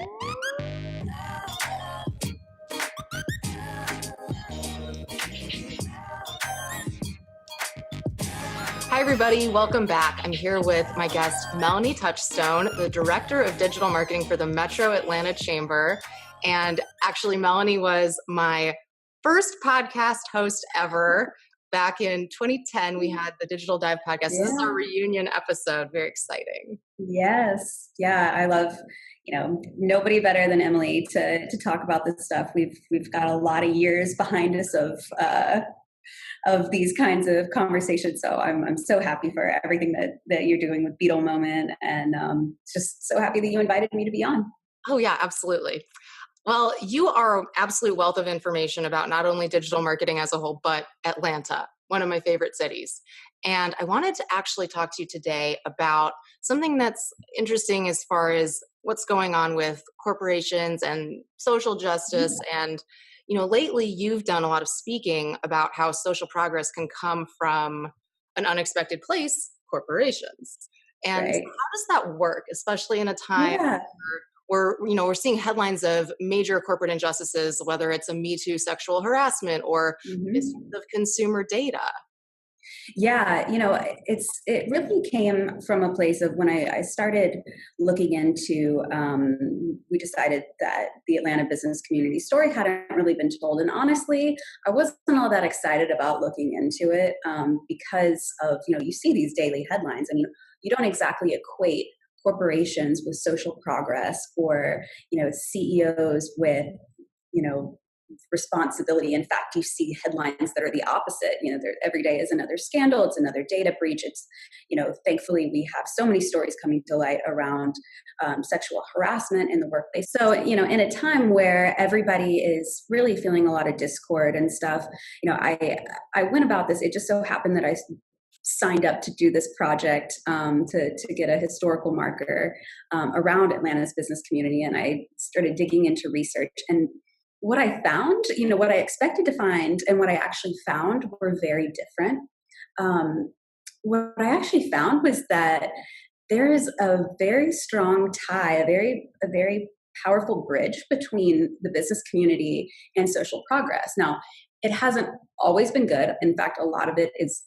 Hi, everybody. Welcome back. I'm here with my guest, Melanie Touchstone, the Director of Digital Marketing for the Metro Atlanta Chamber. And actually, Melanie was my first podcast host ever. Back in 2010, we had the Digital Dive podcast. Yeah. This is our reunion episode. Very exciting. Yes. Yeah. I love, nobody better than Emily to talk about this stuff. We've got a lot of years behind us of these kinds of conversations. So I'm so happy for everything that you're doing with Beetle Moment, and just so happy that you invited me to be on. Oh yeah, absolutely. Well, you are an absolute wealth of information about not only digital marketing as a whole, but Atlanta, one of my favorite cities. And I wanted to actually talk to you today about something that's interesting as far as what's going on with corporations and social justice. And, lately you've done a lot of speaking about how social progress can come from an unexpected place, corporations. And right. How does that work, especially in a time where we're seeing headlines of major corporate injustices, whether it's a Me Too sexual harassment or misuse of consumer data? Yeah, it really came from a place of when I started looking into, we decided that the Atlanta business community story hadn't really been told. And honestly, I wasn't all that excited about looking into it because of, you see these daily headlines and you don't exactly equate corporations with social progress or, CEOs with, responsibility. In fact, you see headlines that are the opposite. Every day is another scandal. It's another data breach. It's, thankfully we have so many stories coming to light around sexual harassment in the workplace. So, in a time where everybody is really feeling a lot of discord and stuff, I went about this. It just so happened that I signed up to do this project to get a historical marker around Atlanta's business community. And I started digging into research, and what I found, what I expected to find and what I actually found were very different. What I actually found was that there is a very strong tie, a very powerful bridge between the business community and social progress. Now, it hasn't always been good. In fact, a lot of it is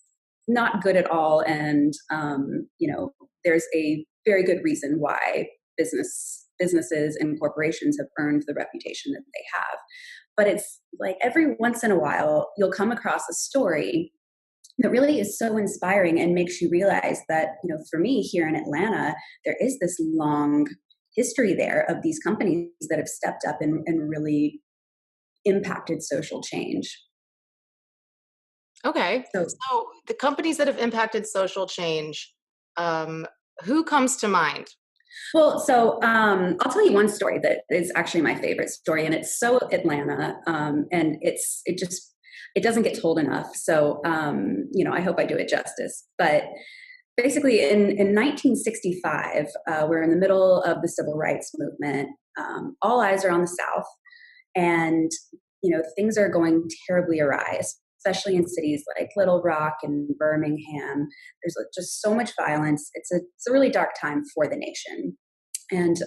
not good at all. And, there's a very good reason why businesses and corporations have earned the reputation that they have. But it's like every once in a while, you'll come across a story that really is so inspiring and makes you realize that, for me here in Atlanta, there is this long history there of these companies that have stepped up and really impacted social change. Okay. So the companies that have impacted social change, who comes to mind? Well, so I'll tell you one story that is actually my favorite story, and it's so Atlanta, and it doesn't get told enough. So I hope I do it justice. But basically, in 1965, we're in the middle of the civil rights movement. All eyes are on the South, and things are going terribly awry, especially in cities like Little Rock and Birmingham. There's just so much violence. It's a really dark time for the nation. And,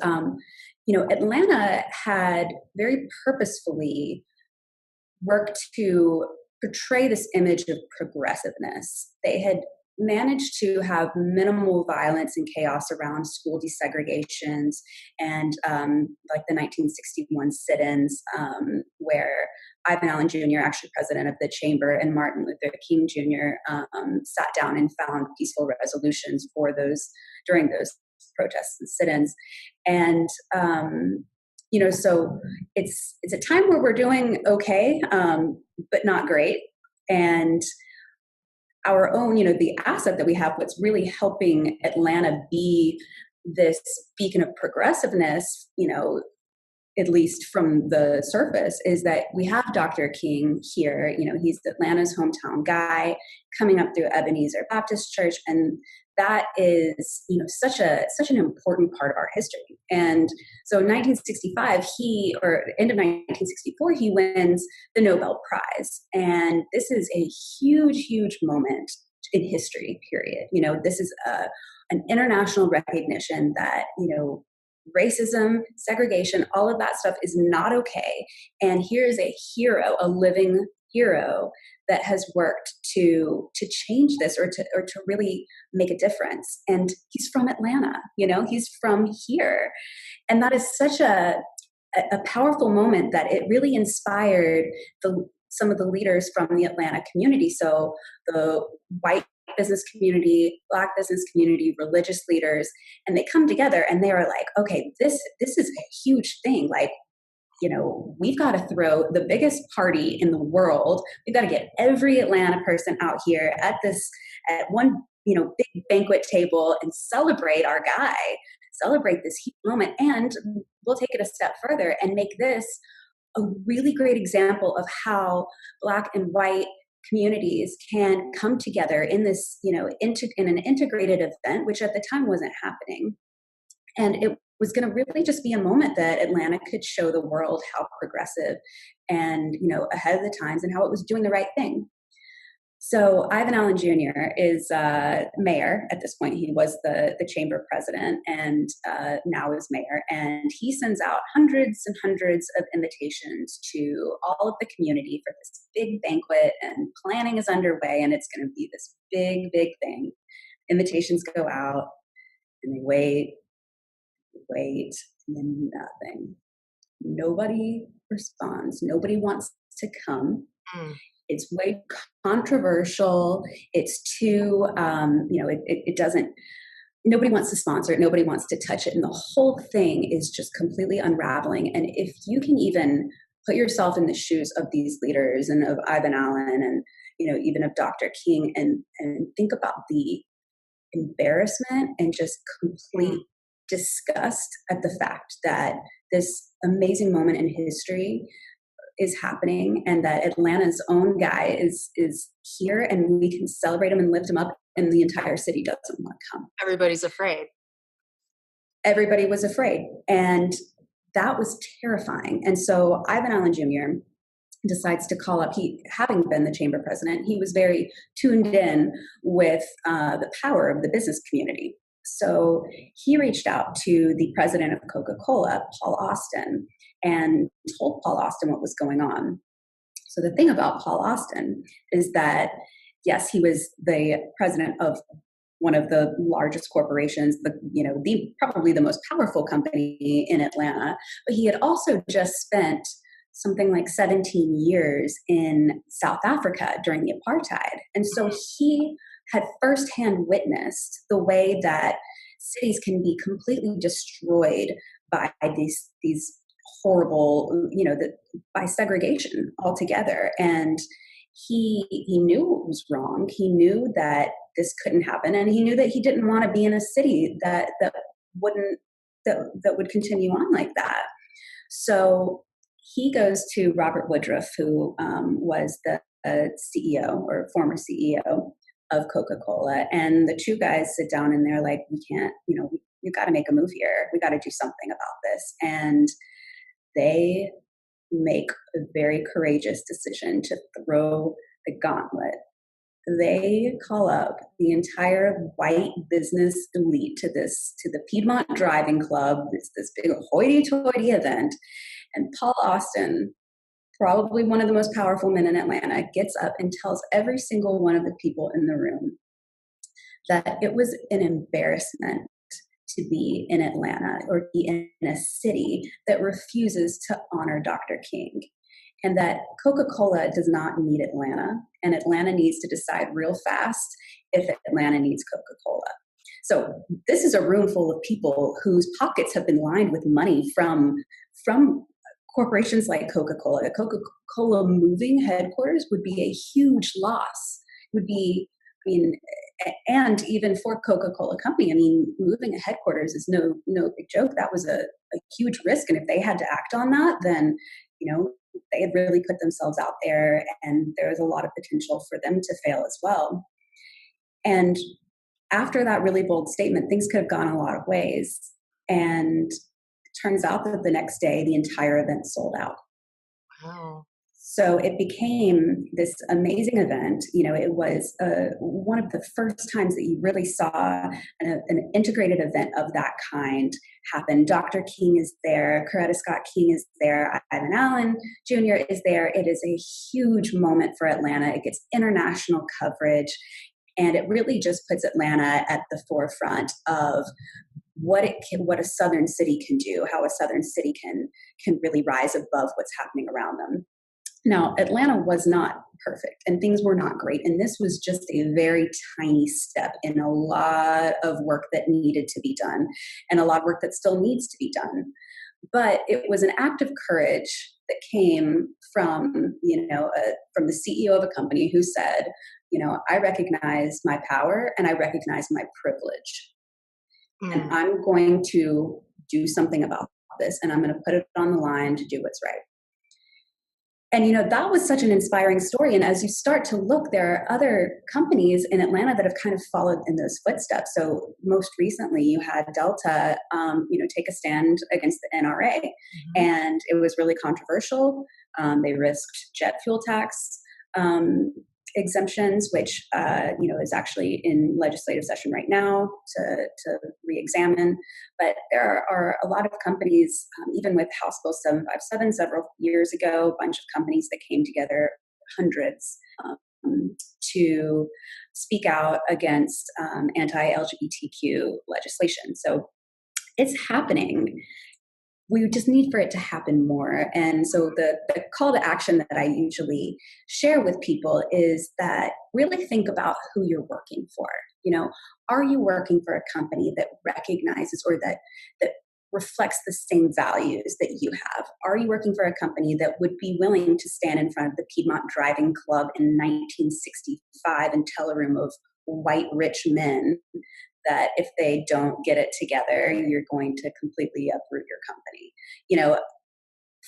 Atlanta had very purposefully worked to portray this image of progressiveness. They had managed to have minimal violence and chaos around school desegregations and like the 1961 sit-ins where Ivan Allen Jr., actually president of the chamber, and Martin Luther King Jr. Sat down and found peaceful resolutions for those during those protests and sit-ins. And so it's a time where we're doing okay, but not great. And our own, the asset that we have, what's really helping Atlanta be this beacon of progressiveness, at least from the surface, is that we have Dr. King here. He's Atlanta's hometown guy coming up through Ebenezer Baptist Church. And that is, such an important part of our history. And so in 1965, end of 1964, he wins the Nobel Prize. And this is a huge, huge moment in history, period. This is an international recognition that, racism, segregation, all of that stuff is not okay. And here's a hero, a living hero that has worked to change this or to really make a difference. And he's from Atlanta, he's from here. And that is such a powerful moment that it really inspired some of the leaders from the Atlanta community. So the white business community, Black business community, religious leaders, and they come together and they are like, okay, this is a huge thing. Like, we've got to throw the biggest party in the world. We've got to get every Atlanta person out here at one, big banquet table and celebrate our guy, celebrate this huge moment. And we'll take it a step further and make this a really great example of how Black and white communities can come together in this, in an integrated event, which at the time wasn't happening. And it was going to really just be a moment that Atlanta could show the world how progressive and, ahead of the times and how it was doing the right thing. So Ivan Allen Jr. is mayor at this point. He was the chamber president and now is mayor. And he sends out hundreds and hundreds of invitations to all of the community for this big banquet, and planning is underway, and it's going to be this big, big thing. Invitations go out, and they wait, and then nothing. Nobody responds. Nobody wants to come. It's way controversial. It's too, it doesn't, nobody wants to sponsor it. Nobody wants to touch it. And the whole thing is just completely unraveling. And if you can even put yourself in the shoes of these leaders and of Ivan Allen and, even of Dr. King and think about the embarrassment and just complete disgust at the fact that this amazing moment in history is happening and that Atlanta's own guy is here and we can celebrate him and lift him up and the entire city doesn't want to come. Everybody's afraid. Everybody was afraid. And that was terrifying. And so Ivan Allen Jr. decides to call up, having been the chamber president, he was very tuned in with the power of the business community. So he reached out to the president of Coca-Cola, Paul Austin, and told Paul Austin what was going on. So the thing about Paul Austin is that, yes, he was the president of one of the largest corporations, probably the most powerful company in Atlanta, but he had also just spent something like 17 years in South Africa during the apartheid. And so he had firsthand witnessed the way that cities can be completely destroyed by these horrible, by segregation altogether. And he knew it was wrong. He knew that this couldn't happen, and he knew that he didn't want to be in a city that would continue on like that. So he goes to Robert Woodruff, who was the CEO or former CEO of Coca-Cola, and the two guys sit down and they're like, we can't, we've got to make a move here. We got to do something about this. And they make a very courageous decision to throw the gauntlet. They call up the entire white business elite to the Piedmont Driving Club, this big hoity-toity event. And Paul Austin, probably one of the most powerful men in Atlanta, gets up and tells every single one of the people in the room that it was an embarrassment to be in Atlanta or be in a city that refuses to honor Dr. King, and that Coca-Cola does not need Atlanta, and Atlanta needs to decide real fast if Atlanta needs Coca-Cola. So this is a room full of people whose pockets have been lined with money from corporations like Coca-Cola. Coca-Cola moving headquarters would be a huge loss. It would be, and even for Coca-Cola Company, moving a headquarters is no big joke. That was a huge risk. And if they had to act on that, then, they had really put themselves out there, and there was a lot of potential for them to fail as well. And after that really bold statement, things could have gone a lot of ways. And it turns out that the next day, the entire event sold out. Wow. So it became this amazing event. It was one of the first times that you really saw an integrated event of that kind happen. Dr. King is there, Coretta Scott King is there, Ivan Allen Jr. is there. It is a huge moment for Atlanta. It gets international coverage, and it really just puts Atlanta at the forefront of what a southern city can do, how a southern city can really rise above what's happening around them. Now, Atlanta was not perfect and things were not great. And this was just a very tiny step in a lot of work that needed to be done and a lot of work that still needs to be done. But it was an act of courage that came from, from the CEO of a company who said, I recognize my power and I recognize my privilege. And I'm going to do something about this, and I'm going to put it on the line to do what's right. And, that was such an inspiring story. And as you start to look, there are other companies in Atlanta that have kind of followed in those footsteps. So most recently you had Delta, take a stand against the NRA. Mm-hmm. And it was really controversial. They risked jet fuel tax exemptions, which, is actually in legislative session right now to re-examine. But there are a lot of companies, even with House Bill 757 several years ago, a bunch of companies that came together, hundreds, to speak out against anti-LGBTQ legislation. So it's happening. We just need for it to happen more. And so the call to action that I usually share with people is that really think about who you're working for. Are you working for a company that recognizes or that reflects the same values that you have? Are you working for a company that would be willing to stand in front of the Piedmont Driving Club in 1965 and tell a room of white rich men that if they don't get it together, you're going to completely uproot your company?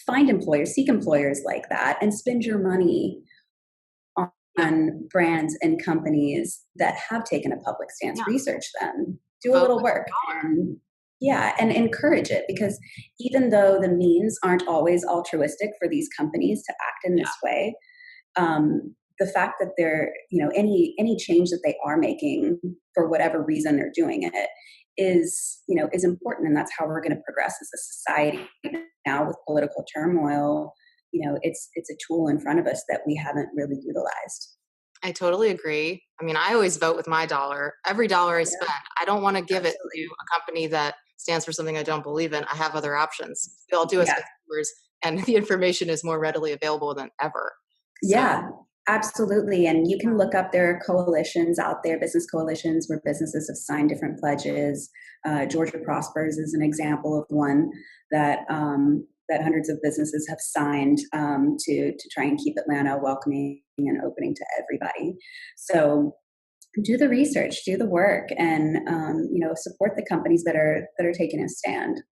Find employers, seek employers like that, and spend your money on brands and companies that have taken a public stance. Research them, do a little work, and encourage it. Because even though the means aren't always altruistic for these companies to act in this way, the fact that they're, any change that they are making for whatever reason they're doing it is important. And that's how we're going to progress as a society. Now with political turmoil, it's a tool in front of us that we haven't really utilized. I totally agree. I mean, I always vote with my dollar. Every dollar I spend, I don't want to give it to a company that stands for something I don't believe in. I have other options. We all do as consumers, and the information is more readily available than ever. So. Yeah. Absolutely. And you can look up, there are coalitions out there, business coalitions where businesses have signed different pledges. Georgia Prospers is an example of one that hundreds of businesses have signed to try and keep Atlanta welcoming and opening to everybody. So do the research, do the work, and support the companies that are taking a stand.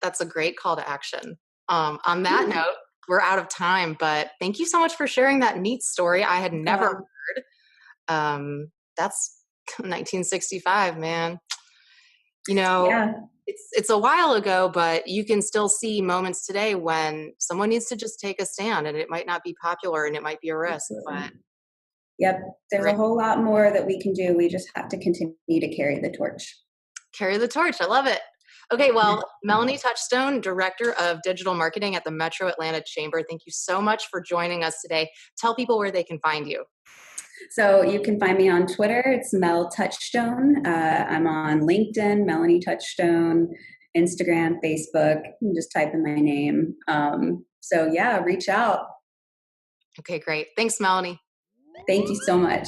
That's a great call to action. On that note, we're out of time, but thank you so much for sharing that neat story. I had never heard. That's 1965, man. It's a while ago, but you can still see moments today when someone needs to just take a stand, and it might not be popular and it might be a risk. But there's a whole lot more that we can do. We just have to continue to carry the torch. Carry the torch. I love it. Okay, well, Melanie Touchstone, Director of Digital Marketing at the Metro Atlanta Chamber, thank you so much for joining us today. Tell people where they can find you. So you can find me on Twitter. It's Mel Touchstone. I'm on LinkedIn, Melanie Touchstone, Instagram, Facebook. You can just type in my name. Reach out. Okay, great. Thanks, Melanie. Thank you so much.